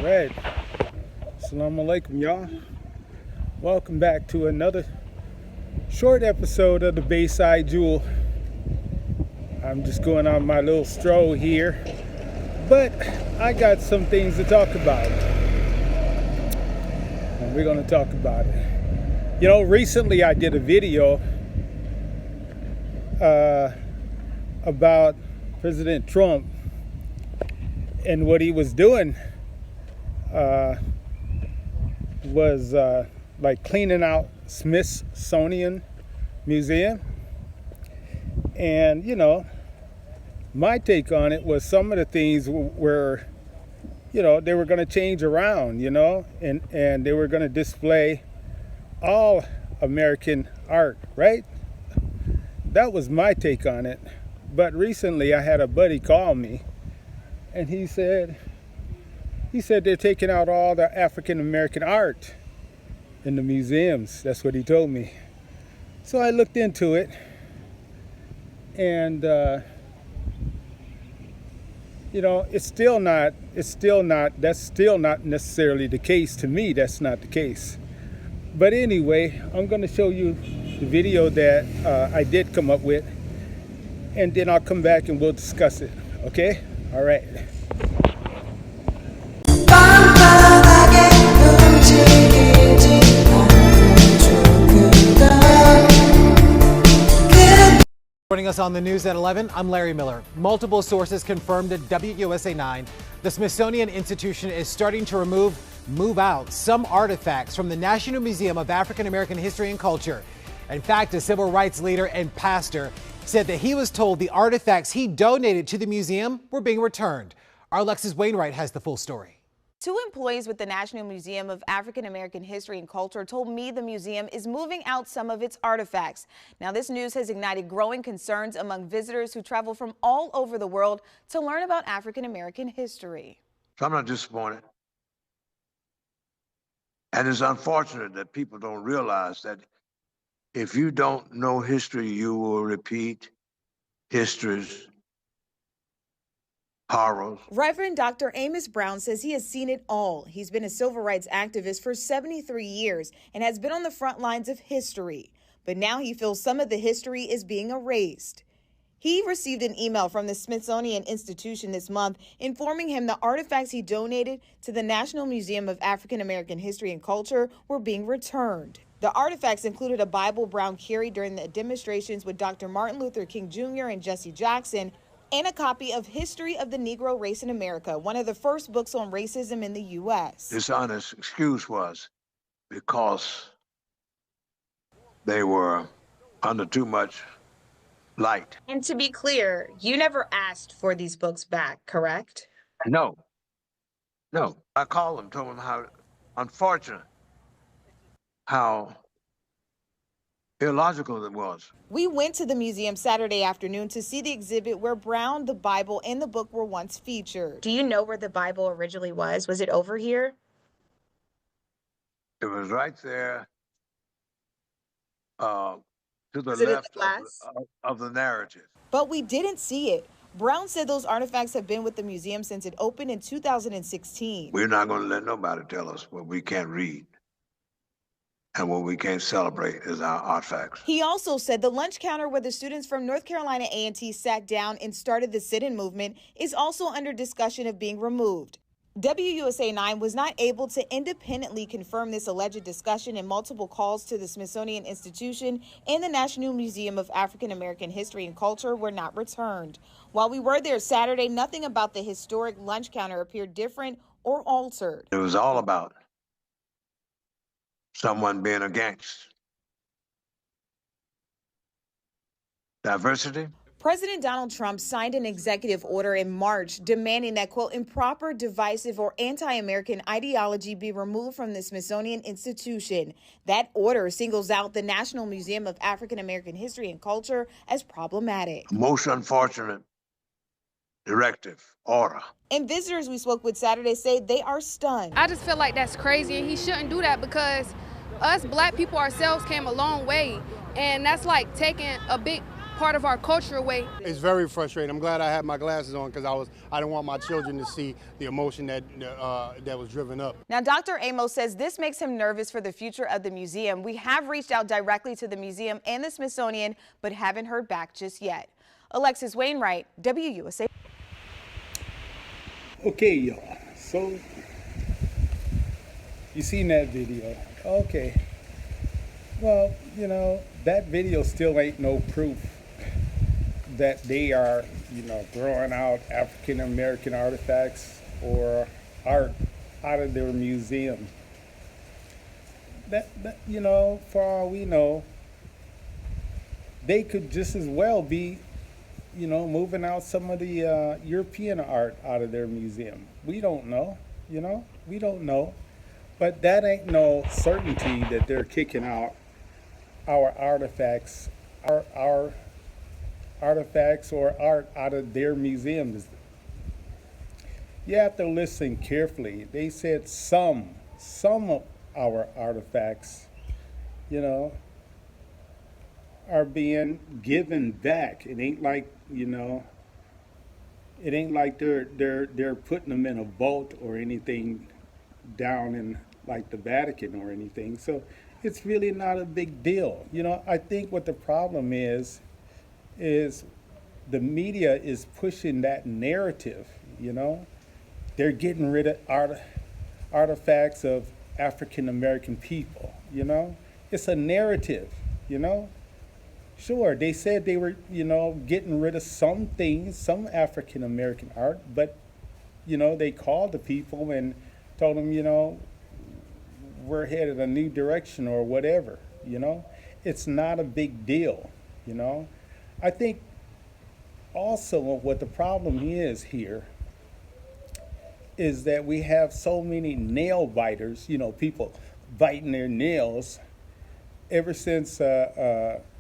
Right. Assalamu alaikum, y'all. Welcome back to another short episode of the Beyside Jewel. I'm just going on my little stroll here, but I got some things to talk about, and we're going to talk about it. You know, recently I did a video about President Trump and what he was doing was like cleaning out Smithsonian Museum. And, you know, my take on it was some of the things were, you know, they were going to change around, you know, and they were going to display all American art, right? That was my take on it. But recently I had a buddy call me, and he said they're taking out all the African American art in the museums. That's what he told me. So I looked into it, and you know, that's still not necessarily the case. To me, that's not the case. But anyway, I'm going to show you the video that I did come up with, and then I'll come back and we'll discuss it. Okay? All right. Joining us on the news at 11, I'm Larry Miller. Multiple sources confirmed to WUSA 9 the Smithsonian Institution is starting to move out some artifacts from the National Museum of African American History and Culture. In fact, a civil rights leader and pastor said that he was told the artifacts he donated to the museum were being returned. Our Alexis Wainwright has the full story. Two employees with the National Museum of African American History and Culture told me the museum is moving out some of its artifacts. Now, this news has ignited growing concerns among visitors who travel from all over the world to learn about African American history. So I'm not disappointed. And it's unfortunate that people don't realize that if you don't know history, you will repeat history's horrors. Reverend Dr. Amos Brown says he has seen it all. He's been a civil rights activist for 73 years and has been on the front lines of history. But now he feels some of the history is being erased. He received an email from the Smithsonian Institution this month informing him the artifacts he donated to the National Museum of African American History and Culture were being returned. The artifacts included a Bible Brown carried during the demonstrations with Dr. Martin Luther King Jr. and Jesse Jackson, and a copy of History of the Negro Race in America, one of the first books on racism in the U.S. This honest excuse was because they were under too much light. And to be clear, you never asked for these books back, correct? No. I called them, told them how unfortunate, how illogical it was. We went to the museum Saturday afternoon to see the exhibit where Brown, the Bible, and the book were once featured. Do you know where the Bible originally was? Was it over here? It was right there to the left of the narrative. But we didn't see it. Brown said those artifacts have been with the museum since it opened in 2016. We're not going to let nobody tell us what we can't read. And what we can't celebrate is our artifacts. He also said the lunch counter where the students from North Carolina A&T sat down and started the sit-in movement is also under discussion of being removed. WUSA 9 was not able to independently confirm this alleged discussion, and multiple calls to the Smithsonian Institution and the National Museum of African American History and Culture were not returned. While we were there Saturday, nothing about the historic lunch counter appeared different or altered. It was all about someone being against diversity. President Donald Trump signed an executive order in March demanding that, quote, improper, divisive, or anti-American ideology be removed from the Smithsonian Institution. That order singles out the National Museum of African American History and Culture as problematic. Most unfortunate directive, order. And visitors we spoke with Saturday say they are stunned. I just feel like that's crazy, and he shouldn't do that because us black people ourselves came a long way, and that's like taking a big part of our culture away. It's very frustrating. I'm glad I had my glasses on because I didn't want my children to see the emotion that was driven up. Now, Dr. Amos says this makes him nervous for the future of the museum. We have reached out directly to the museum and the Smithsonian, but haven't heard back just yet. Alexis Wainwright, WUSA. Okay, y'all. So, you seen that video? Okay. Well, you know, that video still ain't no proof that they are, you know, throwing out African American artifacts or art out of their museum. That, you know, for all we know, they could just as well be, you know, moving out some of the European art out of their museum. We don't know, you know, we don't know. But that ain't no certainty that they're kicking out our artifacts, our artifacts or art out of their museums. You have to listen carefully. They said some of our artifacts, you know, are being given back. It ain't like, you know, it ain't like they're putting them in a vault or anything down in like the Vatican or anything. So it's really not a big deal. You know, I think what the problem is the media is pushing that narrative, you know. They're getting rid of artifacts of African American people, you know. It's a narrative, you know. Sure, they said they were, you know, getting rid of some things, some African American art, but, you know, they called the people and told them, you know, we're headed a new direction or whatever, you know. It's not a big deal, you know. I think also what the problem is here is that we have so many nail biters, you know, people biting their nails ever since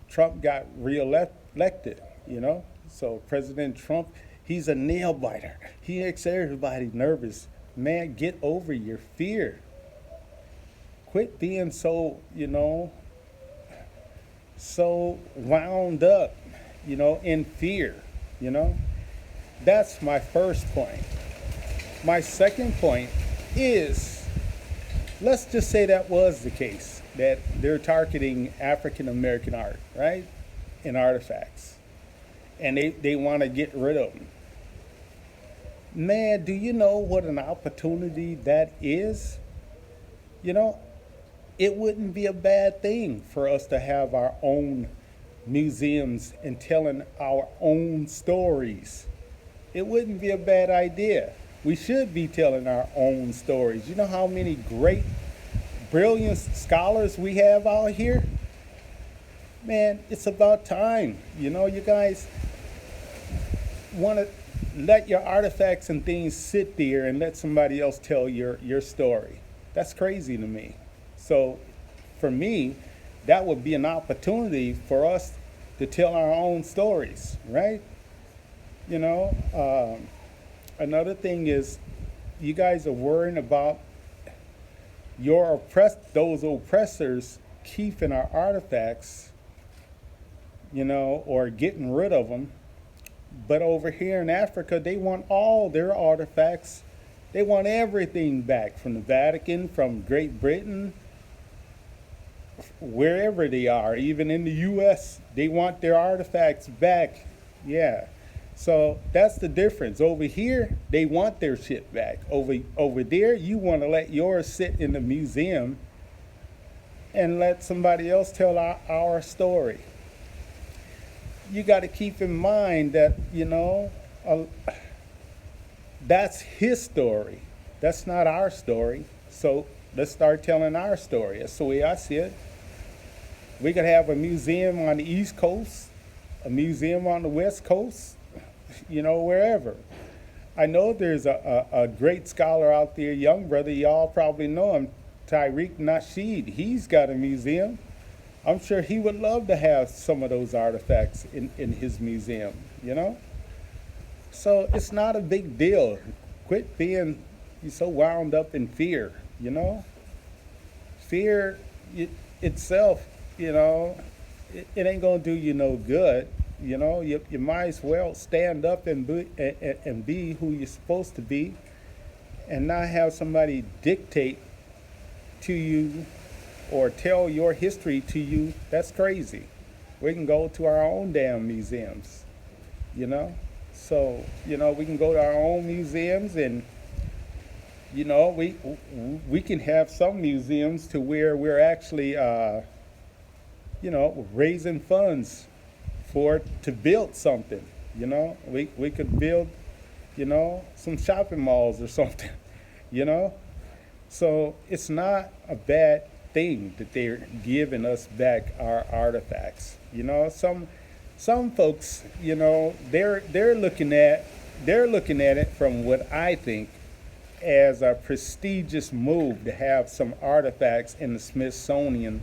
Trump got reelected, you know. So President Trump, he's a nail biter. He makes everybody nervous. Man, get over your fear. Quit being so, you know, so wound up, you know, in fear, you know. That's my first point. My second point is, let's just say that was the case, that they're targeting African American art, right, and artifacts, and they want to get rid of them. Man, do you know what an opportunity that is? You know, it wouldn't be a bad thing for us to have our own museums and telling our own stories. It wouldn't be a bad idea. We should be telling our own stories. You know how many great, brilliant scholars we have out here? Man, it's about time. You know, you guys want to let your artifacts and things sit there and let somebody else tell your story. That's crazy to me. So for me, that would be an opportunity for us to tell our own stories, right? You know, another thing is you guys are worrying about those oppressors keeping our artifacts, you know, or getting rid of them. But over here in Africa, they want all their artifacts. They want everything back from the Vatican, from Great Britain, wherever they are, even in the U.S., they want their artifacts back. Yeah. So that's the difference. Over here, they want their shit back. Over there, you want to let yours sit in the museum and let somebody else tell our story. You got to keep in mind that, you know, that's his story. That's not our story. So let's start telling our story. That's the way I see it. We could have a museum on the East Coast, a museum on the West Coast, you know, wherever. I know there's a great scholar out there, young brother, y'all probably know him, Tariq Nasheed. He's got a museum. I'm sure he would love to have some of those artifacts in his museum, you know? So it's not a big deal. Quit being so wound up in fear, you know? Fear itself, you know, it ain't gonna do you no good. You know, you might as well stand up and be who you're supposed to be, and not have somebody dictate to you or tell your history to you. That's crazy. We can go to our own damn museums, you know? So, you know, we can go to our own museums, and, you know, we can have some museums to where we're actually, you know, raising funds to build something, you know? We could build, you know, some shopping malls or something, you know? So it's not a bad thing that they're giving us back our artifacts. You know, some folks, you know, they're looking at it from what I think as a prestigious move to have some artifacts in the Smithsonian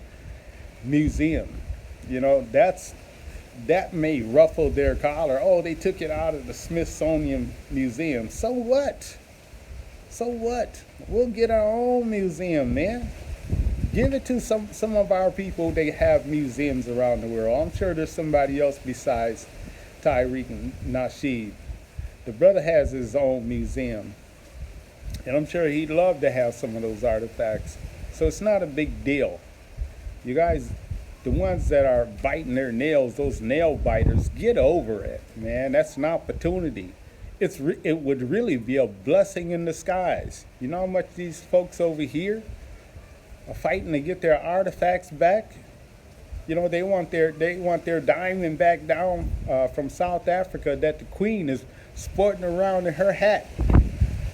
Museum. You know, that may ruffle their collar. Oh, they took it out of the Smithsonian Museum. So what? So what? We'll get our own museum, man. Give it to some of our people. They have museums around the world. I'm sure there's somebody else besides Tyreek and Nasheed. The brother has his own museum, and I'm sure he'd love to have some of those artifacts. So it's not a big deal. You guys, the ones that are biting their nails, those nail biters, get over it, man. That's an opportunity. It would really be a blessing in disguise. You know how much these folks over here are fighting to get their artifacts back? You know, they want their diamond back down from South Africa that the Queen is sporting around in her hat.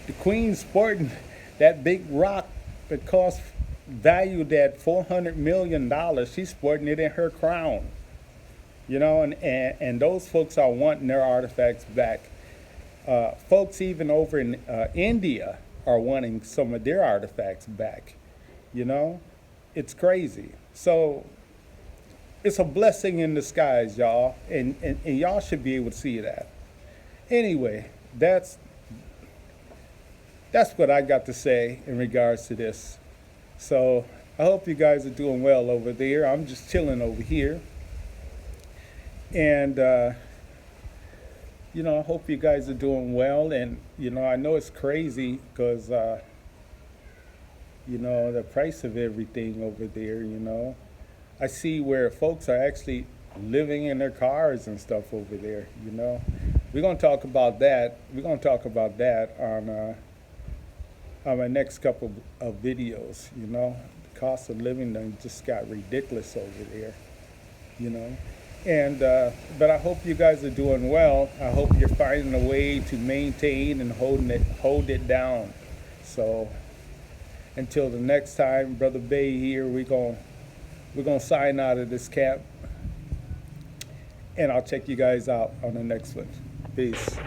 The Queen's sporting that big rock that costs valued at $400 million. She's sporting it in her crown. You know, and those folks are wanting their artifacts back. Folks even over in India are wanting some of their artifacts back. You know, it's crazy. So it's a blessing in disguise, y'all, and y'all should be able to see that. Anyway, that's what I got to say in regards to this. So I hope you guys are doing well over there. I'm just chilling over here. And, you know, I hope you guys are doing well. And, you know, I know it's crazy because, you know, the price of everything over there, you know. I see where folks are actually living in their cars and stuff over there, you know. We're going to talk about that. We're going to talk about that on my next couple of videos, you know. The cost of living done just got ridiculous over there, you know. And but I hope you guys are doing well. I hope you're finding a way to maintain and hold it down. So until the next time, Brother Bay here, we're gonna sign out of this camp, and I'll check you guys out on the next one. Peace.